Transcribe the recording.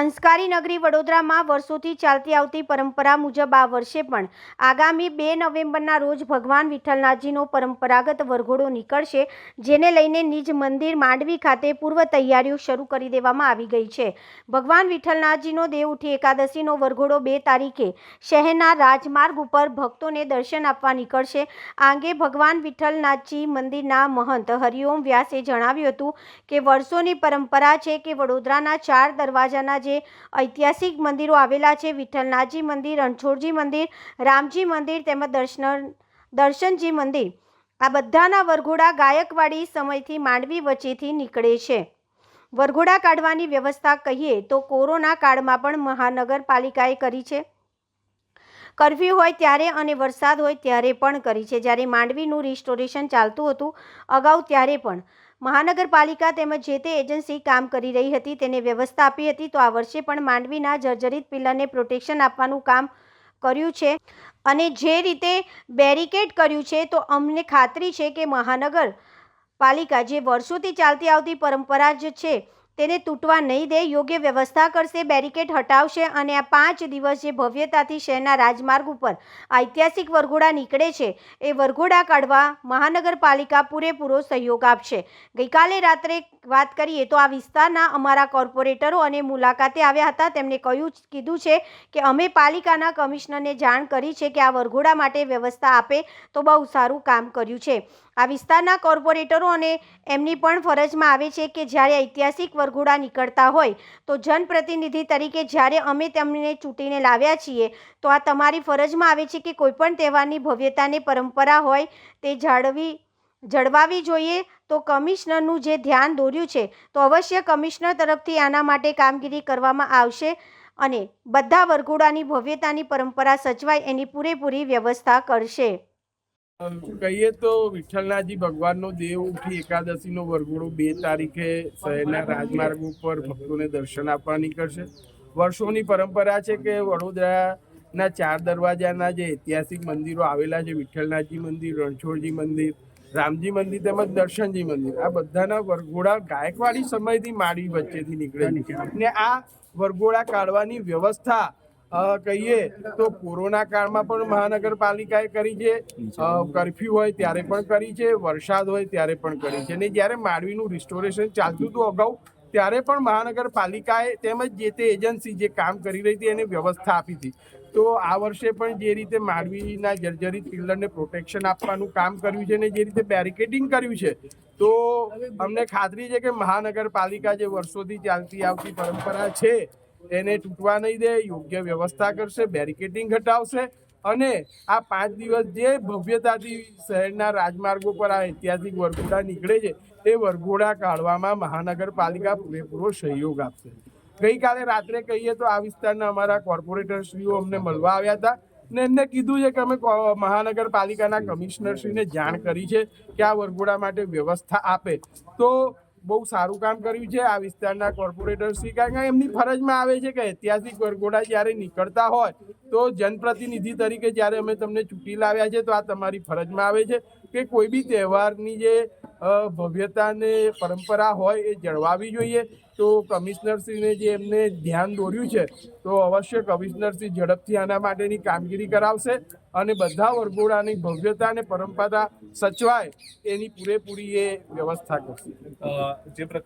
સંસ્કારી નગરી વડોદરામાં વર્ષોથી ચાલતી આવતી પરંપરા મુજબ આ વર્ષે પણ આગામી 2 નવેમ્બરના રોજ ભગવાન વિઠ્ઠલનાથજીનો પરંપરાગત વરઘોડો નીકળશે, જેને લઈને નિજ મંદિર માંડવી ખાતે પૂર્વ તૈયારીઓ શરૂ કરી દેવામાં આવી ગઈ છે. ભગવાન વિઠ્ઠલનાથજીનો દેવઉઠી એકાદશીનો વરઘોડો 2 તારીખે શહેરના રાજમાર્ગ ઉપર ભક્તોને દર્શન આપવા નીકળશે. આ અંગે ભગવાન વિઠ્ઠલનાથજી મંદિરના મહંત હરિઓમ વ્યાસે જણાવ્યું હતું કે વર્ષોની પરંપરા છે કે વડોદરાના 4 દરવાજાના જે ઐતિહાસિક મંદિરો આવેલા છે, વિઠ્ઠલનાથજી મંદિર, રણછોડજી મંદિર, રામજી મંદિર તેમજ દર્શનજી મંદિર, આ બધાના વરઘોડા ગાયકવાડી સમયથી માંડવી વચ્ચેથી નીકળે છે. વરઘોડા કાઢવાની વ્યવસ્થા કહીએ તો કોરોના કાળમાં પણ મહાનગરપાલિકાએ કરી છે. કર્ફ્યુ હોય ત્યારે અને વરસાદ હોય ત્યારે પણ કરી છે. જ્યારે માંડવીનું રિસ્ટોરેશન ચાલતું હતું અગાઉ ત્યારે પણ મહાનગરપાલિકા તેમજ જે તે એજન્સી કામ કરી રહી હતી, તેને વ્યવસ્થા આપી હતી. તો આ વર્ષે પણ માંડવીના જર્જરિત પિલ્લરને પ્રોટેક્શન આપવાનું કામ કર્યું છે અને જે રીતે બેરિકેડ કર્યું છે, તો અમને ખાતરી છે કે મહાનગરપાલિકા જે વર્ષોથી ચાલતી આવતી પરંપરા જ છે તેને તૂટવા નહીં દે, યોગ્ય વ્યવસ્થા કરશે, બેરિકેડ હટાવશે અને આ 5 દિવસ જે ભવ્યતાથી શહેરના રાજમાર્ગ ઉપર ઐતિહાસિક વરઘોડા નીકળે છે, એ વરઘોડા કાઢવા મહાનગરપાલિકા પૂરેપૂરો સહયોગ આપશે. ગઈકાલે રાત્રે વાત કરીએ તો આ વિસ્તારના અમારા કોર્પોરેટરો અને મુલાકાતે આવ્યા હતા. તેમણે કીધું છે કે અમે પાલિકાના કમિશનરને જાણ કરી છે કે આ વરઘોડા માટે વ્યવસ્થા આપે તો બહુ સારું કામ કર્યું છે. આ વિસ્તારના કોર્પોરેટરો અને એમની પણ ફરજમાં આવે છે કે જ્યારે ઐતિહાસિક વરઘોડા નીકળતા હોય તો જનપ્રતિનિધિ તરીકે જ્યારે અમે તેમને ચૂંટીને લાવ્યા છીએ, તો આ તમારી ફરજમાં આવે છે કે કોઈપણ તહેવારની ભવ્યતાને પરંપરા હોય તે જળવાવી જોઈએ. તો કમિશનરનું જે ધ્યાન દોર્યું છે, તો અવશ્ય કમિશનર તરફથી આના માટે કામગીરી કરવામાં આવશે અને બધા વરઘોડાની ભવ્યતાની પરંપરા સચવાય એની પૂરેપૂરી વ્યવસ્થા કરશે. કહીએ તો વિઠ્ઠલનાથજી ભગવાનનો દેવઉઠી એકાદશીનો વરઘોડો 2 તારીખે શહેરના રાજમાર્ગ ઉપર ભક્તોને દર્શન આપવા નીકળશે. વર્ષોની પરંપરા છે કે વડોદરાના 4 દરવાજાના જે ઐતિહાસિક મંદિરો આવેલા છે, વિઠ્ઠલનાથજી મંદિર, રણછોડજી મંદિર, રામજી મંદિર તેમજ દર્શનજી મંદિર, આ બધાના વરઘોડા ગાયકવાડી સમયથી માંડવી વચ્ચેથી નીકળે છે અને આ વરઘોડા કાઢવાની વ્યવસ્થા કહીએ તો કોરોના કાળમાં પણ મહાનગરપાલિકાએ કરી છે, કર્ફ્યુ હોય ત્યારે પણ કરી છે, વરસાદ હોય ત્યારે પણ કરી છે અને જ્યારે માંડવીનું રિસ્ટોરેશન ચાલતું હતું અગાઉ ત્યારે પણ મહાનગરપાલિકાએ તેમજ જે તે એજન્સી જે કામ કરી રહી હતી એને વ્યવસ્થા આપી હતી. તો આ વર્ષે પણ જે રીતે માંડવીના જર્જરિત પિલ્લરને પ્રોટેક્શન આપવાનું કામ કર્યું છે અને જે રીતે બેરિકેડિંગ કર્યું છે, તો અમને ખાતરી છે કે મહાનગરપાલિકા જે વર્ષોથી ચાલતી આવતી પરંપરા છે એને તૂટવા નહીં દે, યોગ્ય વ્યવસ્થા કરશે, બેરિકેડિંગ હટાવશે અને આ 5 દિવસ જે ભવ્યતાથી શહેરના રાજમાર્ગો પર આ ઐતિહાસિક વરઘોડા નીકળે છે, એ વરઘોડા કાઢવામાં મહાનગરપાલિકા પૂરેપૂરો સહયોગ આપશે. ગઈકાલે રાત્રે કહીએ તો આ વિસ્તારના અમારા કોર્પોરેટરશ્રીઓ અમને મળવા આવ્યા હતા ને એમને કીધું છે કે અમે મહાનગરપાલિકાના કમિશનરશ્રીને જાણ કરી છે કે આ વરઘોડા માટે વ્યવસ્થા આપે. તો બહુ સારું કામ કર્યું છે આ વિસ્તારના કોર્પોરેટરશ્રી, કારણ કે એમની ફરજમાં આવે છે કે ઐતિહાસિક વરઘોડા જ્યારે નીકળતા હોય તો જનપ્રતિનિધિ તરીકે જ્યારે અમે તમને ચૂંટી લાવ્યા છે, તો આ તમારી ફરજમાં આવે છે કે કોઈ બી તહેવારની જે ભવ્યતા અને પરંપરા હોય એ જળવાવી જોઈએ. તો કમિશનરશ્રીને જે એમને ધ્યાન દોર્યું છે, તો અવશ્ય કમિશનરશ્રી ઝડપથી આના માટેની કામગીરી કરાવશે અને બધા વરઘોડાની ભવ્યતા અને પરંપરા સચવાય એની પૂરેપૂરી એ વ્યવસ્થા કરશે.